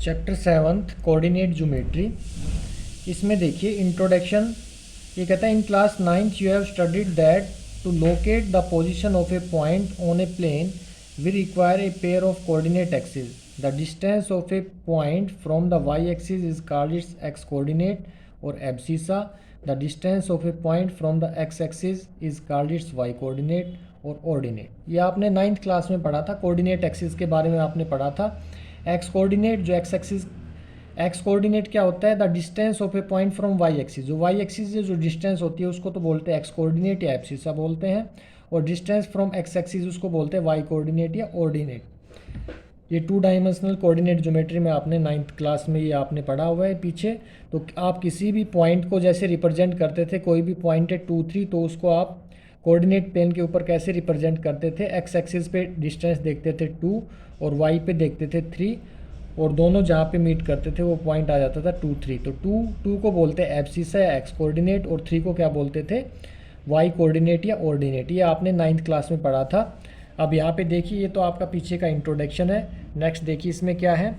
Chapter 7 coordinate geometry. इसमें देखिए introduction. ये कहता है in class 9th you have studied that to locate the position of a point on a plane we require a pair of coordinate axis. The distance of a point from the Y axis is called its X coordinate or abscissa. The distance of a point from the X axis is called its Y coordinate or ordinate. ये आपने 9th class में पढ़ा था। Coordinate axis के बारे में आपने पढ़ा था। एक्स कोऑर्डिनेट जो एक्स एक्सिस, एक्स कोऑर्डिनेट क्या होता है? The distance of a point from y axis. जो वाई एक्सिस से जो डिस्टेंस होती है उसको तो बोलते हैं एक्स कोऑर्डिनेट या एब्सिसा बोलते हैं, और डिस्टेंस फ्रॉम एक्स एक्सिस उसको बोलते हैं वाई कोऑर्डिनेट या ऑर्डिनेट। ये 2 डायमेंशनल कोऑर्डिनेट ज्योमेट्री में आपने 9th क्लास में ये आपने पढ़ा हुआ है पीछे। तो आप किसी भी पॉइंट को जैसे रिप्रेजेंट करते थे, कोई भी पॉइंट है 2, 3, तो उसको आप कोऑर्डिनेट प्लेन के ऊपर कैसे रिप्रेजेंट करते थे? एक्स एक्सिस पे डिस्टेंस देखते थे 2 और वाई पे देखते थे 3, और दोनों जहाँ पे मीट करते थे वो पॉइंट आ जाता था 2, 3। तो 2 को बोलते हैं एब्सिसा या एक्स कोऑर्डिनेट, और 3 को क्या बोलते थे? वाई कोऑर्डिनेट या ऑर्डिनेट। ये आपने 9th क्लास में पढ़ा था। अब यहाँ पे देखिए, ये तो आपका पीछे का इंट्रोडक्शन है। नेक्स्ट देखिए इसमें क्या है।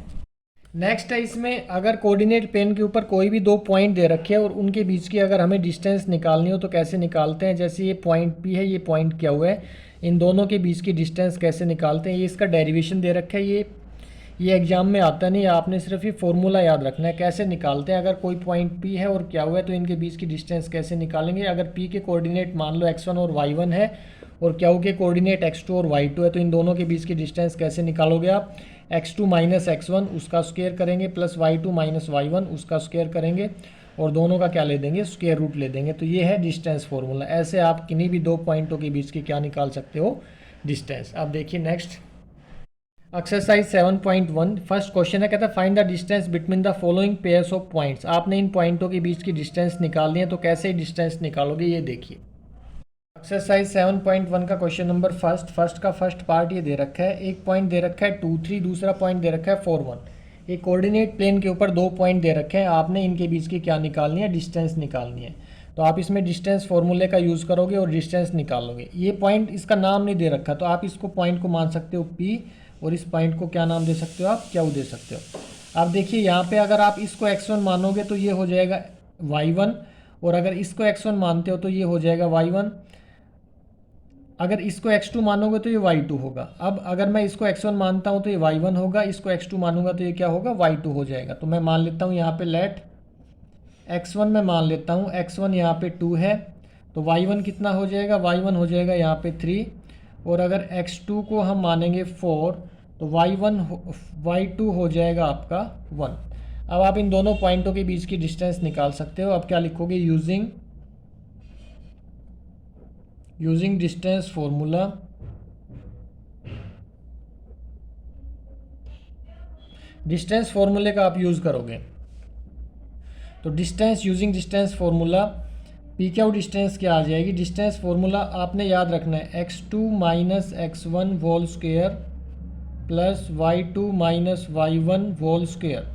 नेक्स्ट है इसमें, अगर कोऑर्डिनेट प्लेन के ऊपर कोई भी 2 पॉइंट दे रखे हैं और उनके बीच की अगर हमें डिस्टेंस निकालनी हो तो कैसे निकालते हैं? जैसे ये पॉइंट पी है, ये पॉइंट क्या हुआ है, इन दोनों के बीच की डिस्टेंस कैसे निकालते हैं? ये इसका डेरिवेशन दे रखा है। ये एग्जाम में आता नहीं, आपने सिर्फ ये फॉर्मूला याद रखना है कैसे निकालते हैं। अगर कोई पॉइंट पी है और क्या हुआ है तो इनके बीच की डिस्टेंस कैसे निकालेंगे? अगर पी के कोऑर्डिनेट मान लो x1 और y1 है और क्या के कोऑर्डिनेट x2 और y2 है, तो इन दोनों के बीच की डिस्टेंस कैसे निकालोगे आप? x2 माइनस x1 उसका स्क्वायर करेंगे प्लस y2 माइनस y1 उसका स्क्वायर करेंगे, और दोनों का क्या ले देंगे? स्क्वायर रूट ले देंगे। तो ये है डिस्टेंस फॉर्मूला। ऐसे आप किन्हीं भी 2 पॉइंटों के बीच की क्या निकाल सकते हो? डिस्टेंस। अब देखिए नेक्स्ट एक्सरसाइज 7.1 फर्स्ट क्वेश्चन है, कहता है find the distance between the following pairs of points. आपने इन पॉइंटों के बीच की डिस्टेंस निकालनी है, तो कैसे डिस्टेंस निकालोगे ये देखिए। एक्सरसाइज 7.1 का क्वेश्चन नंबर फर्स्ट का फर्स्ट पार्ट ये दे रखा है। एक पॉइंट दे रखा है 2, 3, दूसरा पॉइंट दे रखा है 4, 1। एक कोऑर्डिनेट प्लेन के ऊपर 2 पॉइंट दे रखे हैं, आपने इनके बीच की क्या निकालनी है? डिस्टेंस निकालनी है। तो आप इसमें डिस्टेंस फॉर्मूले का यूज़ करोगे और डिस्टेंस निकालोगे। ये पॉइंट, इसका नाम नहीं दे रखा, तो आप इसको पॉइंट को मान सकते हो P, और इस पॉइंट को क्या नाम दे सकते हो आप? Q दे सकते हो। अब देखिए यहाँ पे अगर आप इसको x1 मानोगे तो ये हो जाएगा y1, और अगर इसको x1 मानते हो तो ये हो जाएगा y1। अगर इसको x2 मानोगे तो ये y2 होगा। अब अगर मैं इसको x1 मानता हूँ तो ये y1 होगा, इसको x2 मानूंगा तो ये क्या होगा? y2 हो जाएगा। तो मैं मान लेता हूँ यहाँ पे लेट x1 में मान लेता हूँ, x1 यहाँ पे 2 है, तो y1 कितना हो जाएगा? y1 हो जाएगा यहाँ पे 3, और अगर x2 को हम मानेंगे 4 तो y2 हो जाएगा आपका 1। अब आप इन दोनों पॉइंटों के बीच की डिस्टेंस निकाल सकते हो। अब क्या लिखोगे? Using distance formula. डिस्टेंस फॉर्मूले का आप यूज़ करोगे तो distance using distance formula P Q distance क्या आ जाएगी? डिस्टेंस फॉर्मूला आपने याद रखना है x2 minus x1 whole square plus y2 minus y1 whole square,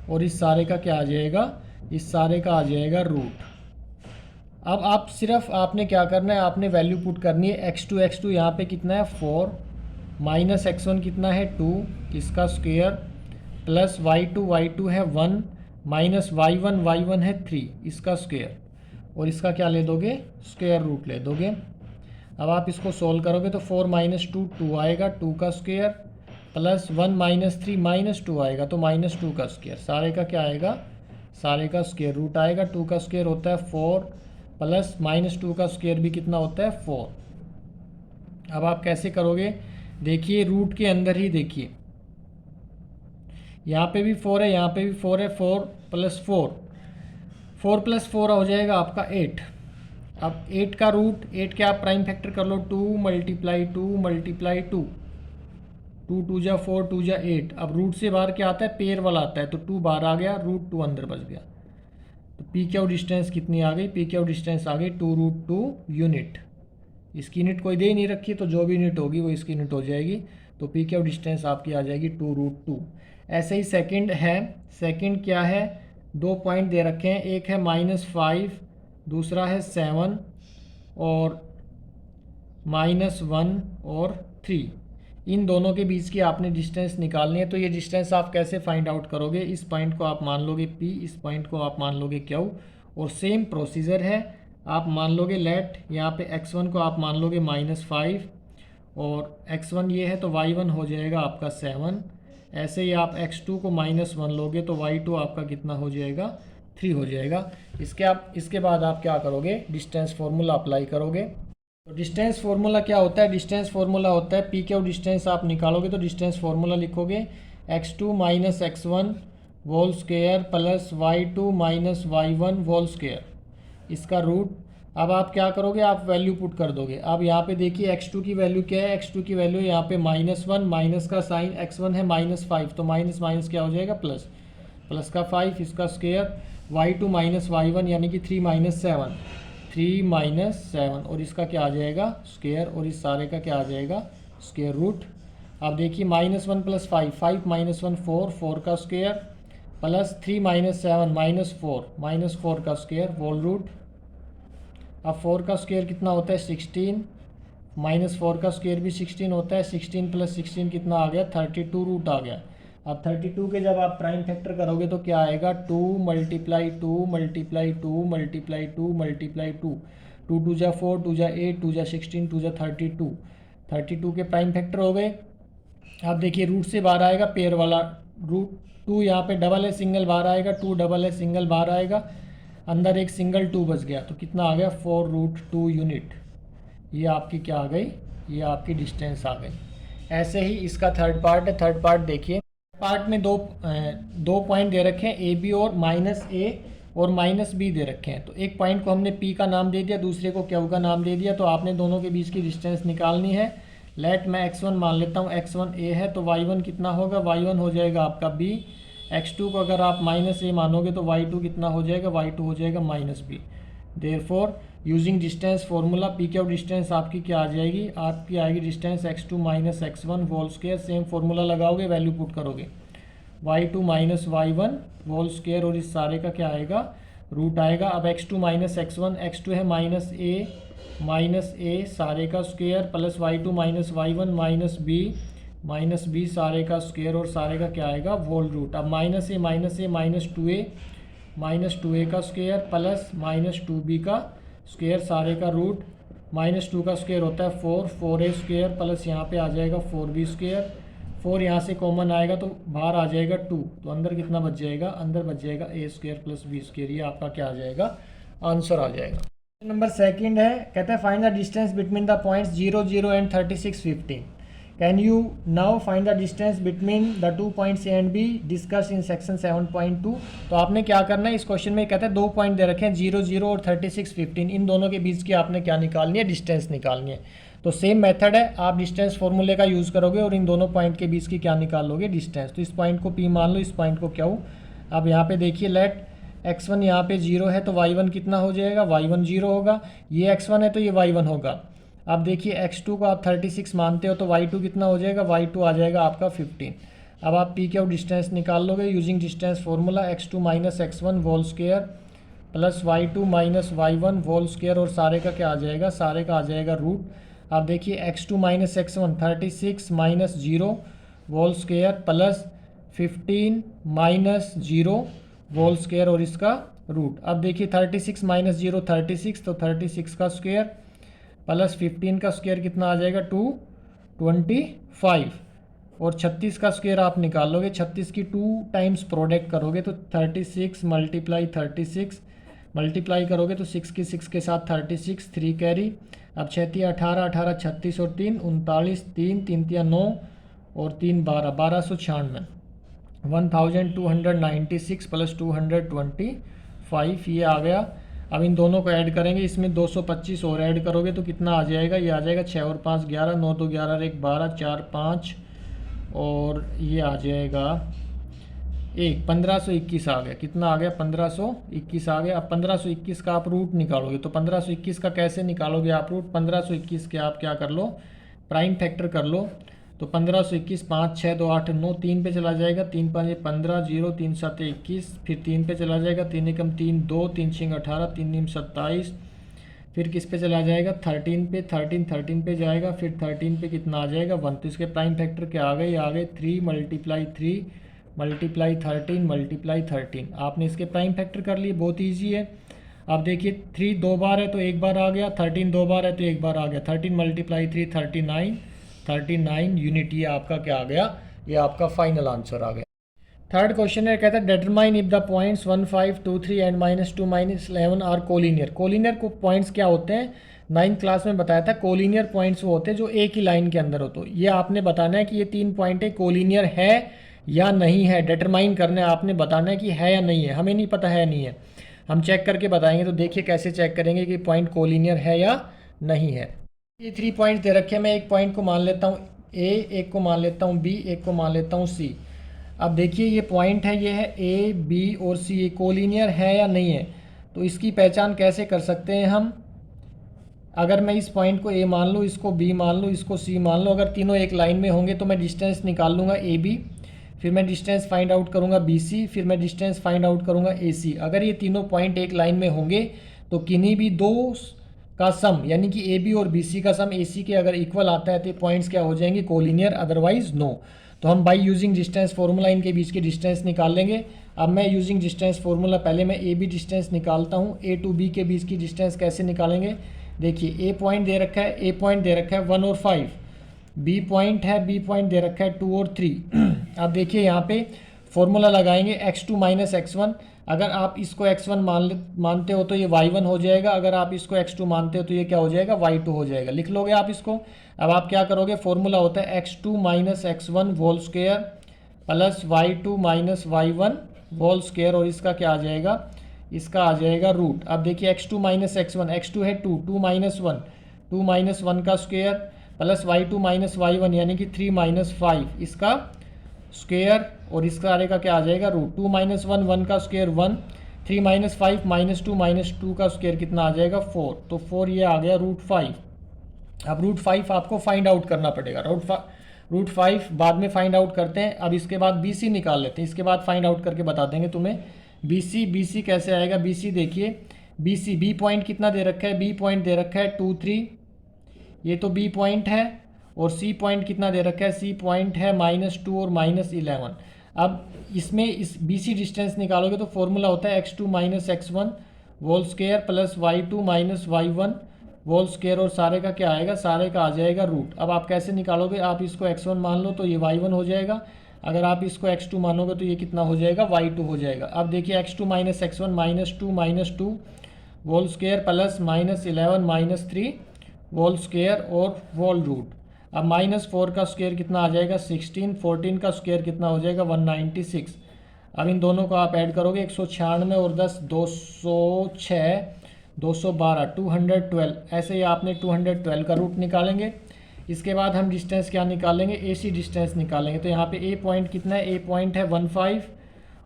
और इस सारे का क्या आ जाएगा? इस सारे का आ जाएगा रूट। अब आप सिर्फ आपने क्या करना है? आपने वैल्यू पुट करनी है। x2 यहाँ पे कितना है? 4 माइनस x1 कितना है? 2, इसका स्क्वायर प्लस y2 है 1 माइनस y1 है 3, इसका स्क्वायर, और इसका क्या ले दोगे? स्क्वायर रूट ले दोगे। अब आप इसको सोल्व करोगे तो 4 माइनस 2 2 आएगा, 2 का स्क्वायर प्लस 1 माइनस 3 माइनस 2 आएगा, तो माइनस 2 का स्क्वायर। सारे का क्या आएगा? सारे का स्क्वायर रूट आएगा। 2 का स्क्वायर होता है 4 प्लस माइनस 2 का स्क्वायर भी कितना होता है? 4। अब आप कैसे करोगे? देखिए रूट के अंदर ही देखिए, यहाँ पे भी 4 है, यहाँ पे भी 4 है। 4 प्लस 4 प्लस 4 हो जाएगा आपका 8। अब 8 का रूट, 8 के आप प्राइम फैक्टर कर लो, 2 मल्टीप्लाई 2 मल्टीप्लाई 2, 2 2 जा 4 2 जा 8। अब रूट से बाहर क्या आता है? पेयर वाला आता है, तो 2 बाहर आ गया, रूट 2 अंदर बच गया। तो पी क्यू डिस्टेंस कितनी आ गई? पी क्यू डिस्टेंस आ गई 2√2 यूनिट। इसकी यूनिट कोई दे ही नहीं रखी, तो जो भी यूनिट होगी वो इसकी यूनिट हो जाएगी। तो पी क्यू डिस्टेंस आपकी आ जाएगी 2√2। ऐसे ही सेकंड है। सेकंड क्या है? 2 पॉइंट दे रखे हैं, एक है -5, दूसरा है 7 और -1 और 3। इन दोनों के बीच की आपने डिस्टेंस निकालनी है। तो ये डिस्टेंस आप कैसे फाइंड आउट करोगे, इस पॉइंट को आप मान लोगे P, इस पॉइंट को आप मान लोगे Q, और सेम प्रोसीजर है। आप मान लोगे लेट यहाँ पे x1 को आप मान लोगे -5 और x1 ये है तो y1 हो जाएगा आपका 7। ऐसे ही आप x2 को -1 लोगे तो y2 आपका कितना हो जाएगा, 3 हो जाएगा। इसके बाद आप क्या करोगे, डिस्टेंस फार्मूला अप्लाई करोगे। तो डिस्टेंस फार्मूला क्या होता है, डिस्टेंस फार्मूला होता है पी क्यू डिस्टेंस आप निकालोगे तो डिस्टेंस फार्मूला लिखोगे x2 - x1 whole square plus y2 - y1 whole square, इसका रूट। अब आप क्या करोगे, आप वैल्यू पुट कर दोगे। अब यहाँ पे देखिए x2 की वैल्यू क्या है, x2 की वैल्यू यहाँ पे -1, माइनस का साइन, x1 है -5 तो माइनस माइनस क्या हो जाएगा प्लस, प्लस का 5 इसका स्क्वायर, y2 - y1 यानी कि 3 - 7, 3 - 7 और इसका क्या आ जाएगा स्क्वायर, और इस सारे का क्या आ जाएगा स्क्वायर रूट। अब देखिए -1 + 5, 5 - 1 4, 4 का स्क्वायर प्लस 3 - 7 -4, -4 का स्क्वायर होल रूट। अब 4 का स्क्वायर कितना होता है 16, -4 का स्क्वायर भी 16 होता है, 16 + 16 कितना आ गया 32 रूट आ गया। अब 32 के जब आप प्राइम फैक्टर करोगे तो क्या आएगा 2 × 2 × 2 × 2 × 2, 2 2 जा 4, 2 जा 8, 2 जा 16, 2 जा 32, 32 के प्राइम फैक्टर हो गए। अब देखिए रूट से बाहर आएगा पेयर वाला रूट, 2 यहाँ पे डबल है सिंगल बाहर आएगा, 2 डबल है सिंगल बाहर आएगा, अंदर एक सिंगल 2 बच गया तो कितना आ गया 4√2 यूनिट। ये आपकी क्या आ गई, ये आपकी डिस्टेंस आ गई। ऐसे ही इसका थर्ड पार्ट है, थर्ड पार्ट देखिए। पार्ट में दो पॉइंट दे रखे हैं ए बी और -a और -b दे रखे हैं। तो एक पॉइंट को हमने P का नाम दे दिया, दूसरे को Q का नाम दे दिया। तो आपने दोनों के बीच की डिस्टेंस निकालनी है। लेट मैं x1 मान लेता हूँ, x1 a है तो y1 कितना होगा, y1 हो जाएगा आपका b। x2 को अगर आप -a मानोगे तो y2 कितना हो जाएगा, y2 हो जाएगा -b। Therefore using distance formula P Q distance आपकी क्या आ जाएगी, आपकी आएगी distance x2 - x1 whole square. Same formula लगाओगे, वैल्यू पुट करोगे y2 - y1 होल स्क्वायर और इस सारे का क्या आएगा रूट आएगा। अब x2 - x1, x2 है -a सारे का square plus y2 - y1 -b सारे का स्क्वायर और सारे का क्या आएगा होल रूट। अब -a -2a का स्क्वायर प्लस -2b का स्क्वायर सारे का रूट, -2 का स्क्वायर होता है 4, 4a स्क्वायर प्लस यहाँ पे आ जाएगा 4b स्क्वायर, 4 यहाँ से कॉमन आएगा तो बाहर आ जाएगा 2, तो अंदर कितना बच जाएगा, अंदर बच जाएगा a square plus b square. ये आपका क्या आ जाएगा, आंसर आ जाएगा। नंबर सेकंड है, कहता है find the distance between the points 0 0 and 36 15। Can you now find the distance between the 2 points A and be discuss in section 7.2। तो आपने क्या करना है, इस क्वेश्चन में कहता है 2 पॉइंट दे रखे हैं 0 0 और 36 15, इन दोनों के बीच की आपने क्या निकालनी है, डिस्टेंस निकालनी है। तो सेम मेथड है, आप डिस्टेंस फॉर्मूले का यूज़ करोगे और इन दोनों पॉइंट के बीच की क्या निकालोगे, डिस्टेंस। तो इस पॉइंट को P मान लो, इस पॉइंट को Q। अब यहाँ पे देखिए लेट x1 यहाँ पे 0 है तो y1 कितना हो जाएगा, y1 0 होगा। ये x1 है तो ये y1 होगा। अब देखिए x2 को आप 36 मानते हो तो y2 कितना हो जाएगा, y2 आ जाएगा आपका 15। अब आप P Q डिस्टेंस निकाल लोगे using distance formula x2 - x1 whole square plus y2 - y1 whole square और सारे का क्या आ जाएगा, सारे का आ जाएगा रूट। अब देखिए x2 - x1 36 - 0 whole square plus 15 - 0 whole square और इसका रूट। अब देखिए 36 - 0 36, तो 36 का स्क्वायर प्लस 15 का स्क्वायर कितना आ जाएगा 225 और 36 का स्क्वायर आप निकालोगे, 36 की 2 टाइम्स प्रोडक्ट करोगे तो 36 × 36 मल्टीप्लाई करोगे तो 6 की 6 के साथ 36, 3 कैरी। अब 6 × 18, 18 36 और 3 39, 3 3 9 और 3 12, 1296, 1296 प्लस 225 ये आ गया। अब इन दोनों को ऐड करेंगे, इसमें 225 और ऐड करोगे तो कितना आ जाएगा, ये आ जाएगा 6 और 5 11, 9 2 11 1 12, 4 5 और ये आ जाएगा 1 1521 आ गया। कितना आ गया 1521 आ गया। अब 1521 का आप रूट निकालोगे तो 1521 का कैसे निकालोगे आप रूट, 1521 के आप क्या कर लो, प्राइम फैक्टर कर लो। तो 1521 5 6 2 8 9, 3 पे चला जाएगा, 3 5 15 0 3 7 21, फिर 3 पे चला जाएगा, 3 एकम 3 2, 3 6 18, 3 9 27, फिर किस पे चला जाएगा 13 पे, 13 पे जाएगा, फिर 13 पे कितना आ जाएगा 1। तो इसके प्राइम फैक्टर क्या आ गए, आ गए 3 मल्टीप्लाई 3 मल्टीप्लाई 13 मल्टीप्लाई 13। आपने इसके प्राइम फैक्टर कर लिए, बहुत ईजी है। अब देखिए 3 दो बार है तो एक बार आ गया, 13 दो बार है तो एक बार आ गया, 13 मल्टीप्लाई 3 39, 39 यूनिट। ये आपका क्या आ गया, ये आपका फाइनल आंसर आ गया। थर्ड क्वेश्चन है, कहता है determine if the points 1 5 2 3 and -2 -11 are collinear. Collinear को पॉइंट्स क्या होते हैं, 9th क्लास में बताया था। कोलिनियर पॉइंट्स वो होते हैं जो एक ही लाइन के अंदर हो। तो ये आपने बताना है कि ये 3 पॉइंट है कोलिनियर है या नहीं है, डिटरमाइन करना है आपने, बताना है कि है या नहीं है। हमें नहीं पता है नहीं है, हम चेक करके बताएंगे। तो देखिए कैसे चेक करेंगे कि पॉइंट कोलिनियर है या नहीं है। ये 3 पॉइंट दे रखे हैं, मैं एक पॉइंट को मान लेता हूँ ए, एक को मान लेता हूँ बी, एक को मान लेता हूँ सी। अब देखिए ये पॉइंट है, ये है ए बी और सी, ये कोलिनियर है या नहीं है। तो इसकी पहचान कैसे कर सकते हैं हम, अगर मैं इस पॉइंट को ए मान लूँ, इसको बी मान लूँ, इसको सी मान लूँ, अगर तीनों एक लाइन में होंगे तो मैं डिस्टेंस निकाल लूँगा ए बी, फिर मैं डिस्टेंस फाइंड आउट करूँगा बी सी, फिर मैं डिस्टेंस फाइंड आउट करूँगा ए सी। अगर ये तीनों पॉइंट एक लाइन में होंगे तो किन्हीं भी दो का सम, यानी कि ए बी और बी सी का सम ए सी के अगर इक्वल आता है तो पॉइंट्स क्या हो जाएंगे कोलिनियर, अदरवाइज नो। तो हम बाई यूजिंग डिस्टेंस फार्मूला इनके बीच की डिस्टेंस निकाल लेंगे। अब मैं यूजिंग डिस्टेंस फार्मूला, पहले मैं ए बी डिस्टेंस निकालता हूँ। ए टू बी के बीच की डिस्टेंस कैसे निकालेंगे, देखिए ए पॉइंट दे रखा है, ए पॉइंट दे रखा है 1 और 5, बी पॉइंट है, बी पॉइंट दे रखा है 2 और 3। अब देखिए यहाँ पे फॉर्मूला लगाएंगे x2 माइनस x1। अगर आप इसको x1 मानते हो तो ये y1 हो जाएगा, अगर आप इसको x2 मानते हो तो ये क्या हो जाएगा y2 हो जाएगा। लिख लोगे आप इसको। अब आप क्या करोगे, फॉर्मूला होता है x2 minus x1 whole square plus y2 minus y1 whole square, और इसका क्या आ जाएगा, इसका आ जाएगा रूट। अब देखिए x2 माइनस x1, x2 है 2, 2 माइनस 1, 2 माइनस 1 का square plus y2 minus y1 यानी कि 3 माइनस 5 इसका स्क्वायर, और इसका आने का क्या आ जाएगा रूट। 2 माइनस 1 1 का स्क्वायर 1, 3 माइनस 5 माइनस 2 का स्क्वायर कितना आ जाएगा 4। तो 4 ये आ गया रूट 5। अब रूट 5 आपको फाइंड आउट करना पड़ेगा, रूट 5 बाद में फाइंड आउट करते हैं। अब इसके बाद बी सी निकाल लेते हैं, इसके बाद फाइंड आउट करके बता देंगे तुम्हें बी सी कैसे आएगा। बी सी देखिए, बी पॉइंट कितना दे रखा है, बी पॉइंट दे रखा है 2 3, ये तो बी पॉइंट है, और सी पॉइंट कितना दे रखा है, सी पॉइंट है -2 और -11। अब इसमें इस बी सी डिस्टेंस निकालोगे तो फॉर्मूला होता है x2 minus x1 whole square plus y2 minus y1 whole square, और सारे का क्या आएगा, सारे का आ जाएगा रूट। अब आप कैसे निकालोगे, आप इसको x1 मान लो तो ये y1 हो जाएगा, अगर आप इसको x2 मानोगे तो ये कितना हो जाएगा y2 हो जाएगा। अब देखिए x2 minus x1 -2 whole square plus -11 -3 whole square और होल रूट। अब -4 का स्क्वायर कितना आ जाएगा 16, 14 का स्क्वायर कितना हो जाएगा 196। अब इन दोनों को आप ऐड करोगे 196 और 10 206 212 212, ऐसे ही आपने 212 का रूट निकालेंगे। इसके बाद हम डिस्टेंस क्या निकालेंगे, ए सी डिस्टेंस निकालेंगे। तो यहाँ पे ए पॉइंट कितना है, ए पॉइंट है 15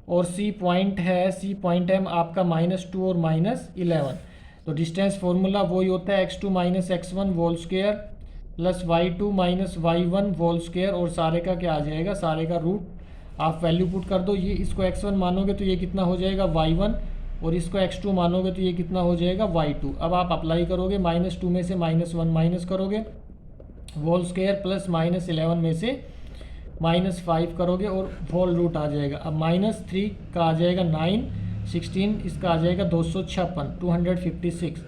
और सी पॉइंट है आपका -2 और -11। तो डिस्टेंस फार्मूला वही होता है x2 minus x1 whole square plus y2 minus y1 whole square, और सारे का क्या आ जाएगा, सारे का रूट आप वैल्यू पुट कर दो। ये इसको x1 मानोगे तो ये कितना हो जाएगा y1, और इसको x2 मानोगे तो ये कितना हो जाएगा y2। अब आप अप्लाई करोगे, -2 में से -1 माइनस करोगे होल स्क्वायर प्लस -11 में से -5 करोगे और होल रूट आ जाएगा। अब -3 का आ जाएगा 9, 16 इसका आ जाएगा 256 256,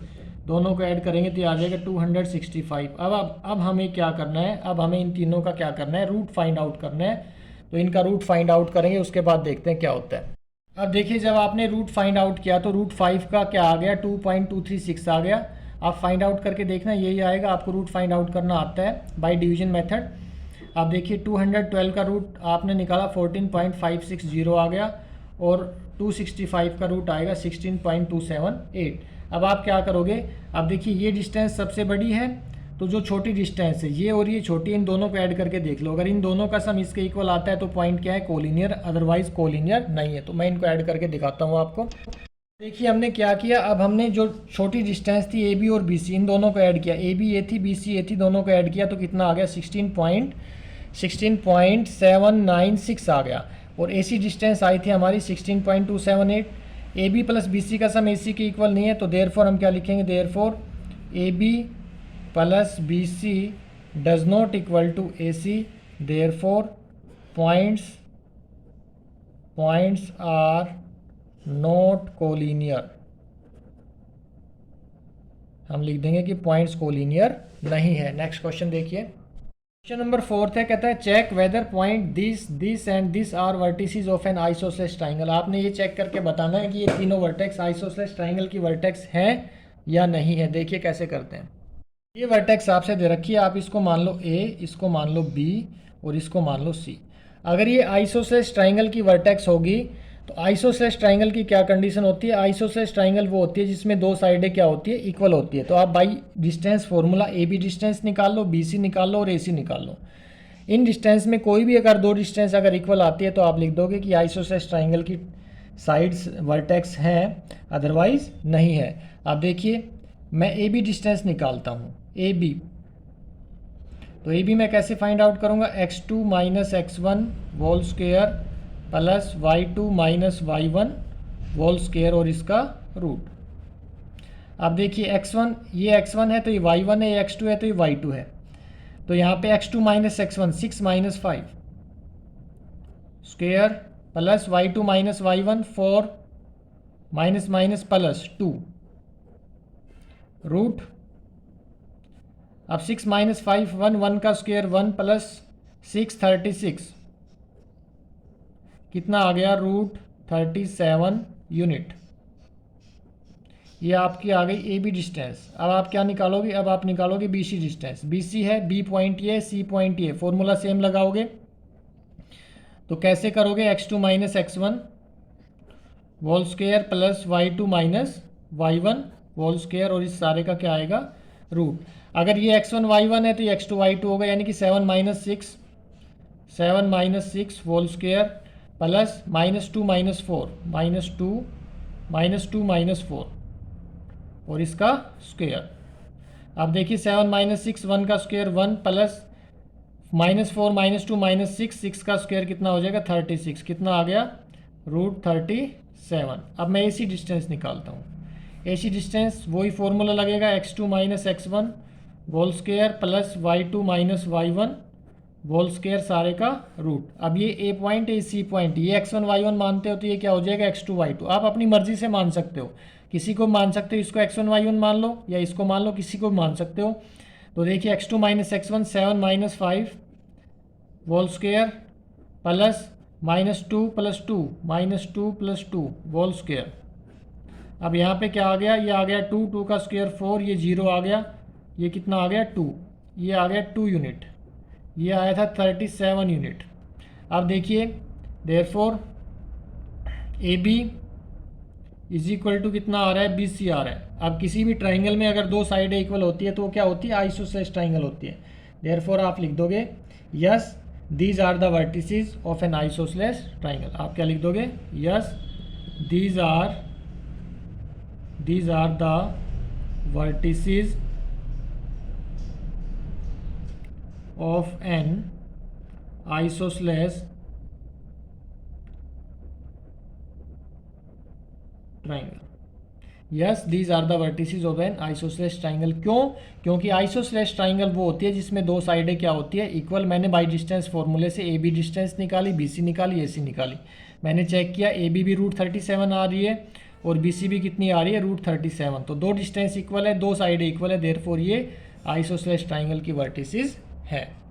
दोनों को ऐड करेंगे तो ये आ जाएगा 265। अब हमें क्या करना है, अब हमें इन तीनों का क्या करना है, रूट फाइंड आउट करना है। तो इनका रूट फाइंड आउट करेंगे, उसके बाद देखते हैं क्या होता है। अब देखिए जब आपने रूट फाइंड आउट किया तो रूट 5 का क्या आ गया 2.236 आ गया। आप फाइंड आउट करके देखना, यही आएगा। आपको रूट फाइंड आउट करना आता है बाय डिवीजन मेथड। आप देखिए 212 का रूट आपने निकाला 14.560 आ गया, और 265 का रूट आएगा 16.278। अब आप क्या करोगे, अब देखिए ये डिस्टेंस सबसे बड़ी है, तो जो छोटी डिस्टेंस है ये और ये छोटी, इन दोनों को ऐड करके देख लो। अगर इन दोनों का सम इसके इक्वल आता है तो पॉइंट क्या है, कोलिनियर, अदरवाइज कोलिनियर नहीं है। तो मैं इनको ऐड करके दिखाता हूँ आपको। देखिए हमने क्या किया, अब हमने जो छोटी डिस्टेंस थी ए बी और बी सी, इन दोनों को ऐड किया। ए बी ये थी, बी सी ये थी, दोनों को ऐड किया तो कितना आ गया 16.796 आ गया। और ए सी डिस्टेंस आई थी हमारी 16.278। A B plus B C का सम ए सी के इक्वल नहीं है, तो देयरफॉर हम क्या लिखेंगे, therefore AB plus BC does not equal to AC, therefore points are not collinear। हम लिख देंगे कि पॉइंट्स कोलिनियर नहीं है। नेक्स्ट क्वेश्चन देखिए, क्वेश्चन नंबर 4 है, कहता है check whether point this and this are vertices of an isosceles triangle. आपने ये चेक करके बताना है कि ये तीनों वर्टेक्स आइसोसेलेस ट्राइंगल की वर्टेक्स हैं या नहीं है। देखिए कैसे करते हैं। ये वर्टेक्स आपसे दे रखी है, आप इसको मान लो A, इसको मान लो B और इसको मान लो C। अगर ये आइसोसेलेस ट्राइंगल की वर्टेक्स होगी तो आइसोसेलेस ट्राइंगल की क्या कंडीशन होती है? आइसोसेलेस ट्राइंगल वो होती है जिसमें दो साइडें क्या होती है? इक्वल होती है। तो आप by distance formula AB distance निकाल लो, BC निकाल लो और AC निकाल लो। इन डिस्टेंस में कोई भी अगर दो डिस्टेंस अगर इक्वल आती है तो आप लिख दोगे कि आइसोसेलेस ट्राइंगल की साइड्स वर्टेक्स हैं, अदरवाइज नहीं है। आप देखिए मैं AB डिस्टेंस निकालता हूँ, AB। तो AB मैं कैसे फाइंड आउट करूँगा? x2 minus x1 whole square plus y2 minus y1 whole square और इसका रूट। अब देखिए x1, ये x1 है तो ये y1 है, ये x2 है तो ये y2 है। तो यहाँ पे x2 minus x1 6 minus 5 square plus y2 minus y1 4 minus minus plus 2 root. अब 6 माइनस 5 1 1 का स्क्वायर 1 प्लस 6 36 कितना आ गया? Root 37 unit. ये आपकी आ गई AB डिस्टेंस। अब आप क्या निकालोगे? अब आप निकालोगे BC डिस्टेंस। BC है, B पॉइंट ये, C पॉइंट ये, फॉर्मूला सेम लगाओगे। तो कैसे करोगे? x2 minus x1 whole square plus y2 minus y1 whole square और इस सारे का क्या आएगा? रूट। अगर ये x1 y1 है तो ये x2 y2 होगा, यानी कि 7 minus 6 whole square plus minus 2 minus 4 minus 2 minus 4 और इसका स्क्वायर। अब देखिए 7 माइनस 6 1 का square 1 plus minus 4 minus 2 minus 6 का स्क्वायर कितना हो जाएगा? 36। कितना आ गया? रूट 37। अब मैं AC डिस्टेंस निकालता हूँ। AC डिस्टेंस वही फॉर्मूला लगेगा, x2 minus x1 whole square plus y2 minus y1 whole square सारे का रूट। अब ये A पॉइंट है, C पॉइंट, ये x1 y1 मानते हो तो ये क्या हो जाएगा? x2 y2। आप अपनी मर्जी से मान सकते हो, किसी को मान सकते हो, इसको x1 y1 मान लो या इसको मान लो, किसी को मान सकते हो। तो देखिए x2 minus x1 7 minus 5 whole square plus minus 2 plus 2 minus 2 plus 2 whole square. अब यहाँ पे क्या आ गया? ये आ गया 2, 2 का स्क्वायर 4, ये 0 आ गया, ये कितना आ गया? 2, ये आ गया 2 यूनिट, ये आया था 37 यूनिट। अब देखिए therefore AB is equal to कितना आ रहा है? BC आ रहा है। अब किसी भी ट्राइंगल में अगर दो साइडें इक्वल होती है तो वो क्या होती है? आइसोसेलेस ट्राइंगल होती है। देयरफॉर आप लिख दोगे yes these are the vertices of an isosceles triangle. आप क्या लिख दोगे? Yes these are the vertices of an isosceles triangle। Yes these are the vertices of an isosceles triangle. क्यों? क्योंकि आइसोसेलेस ट्राइंगल वो होती है जिसमें दो साइडें क्या होती है? इक्वल। मैंने बाई डिस्टेंस फॉर्मूले से AB डिस्टेंस निकाली, BC निकाली, AC निकाली। मैंने चेक किया AB भी रूट 37 आ रही है और BC भी कितनी आ रही है? रूट 37। तो दो डिस्टेंस इक्वल है, दो साइडें इक्वल है, देयरफॉर ये आइसोसेलेस ट्राइंगल की वर्टिसेस है।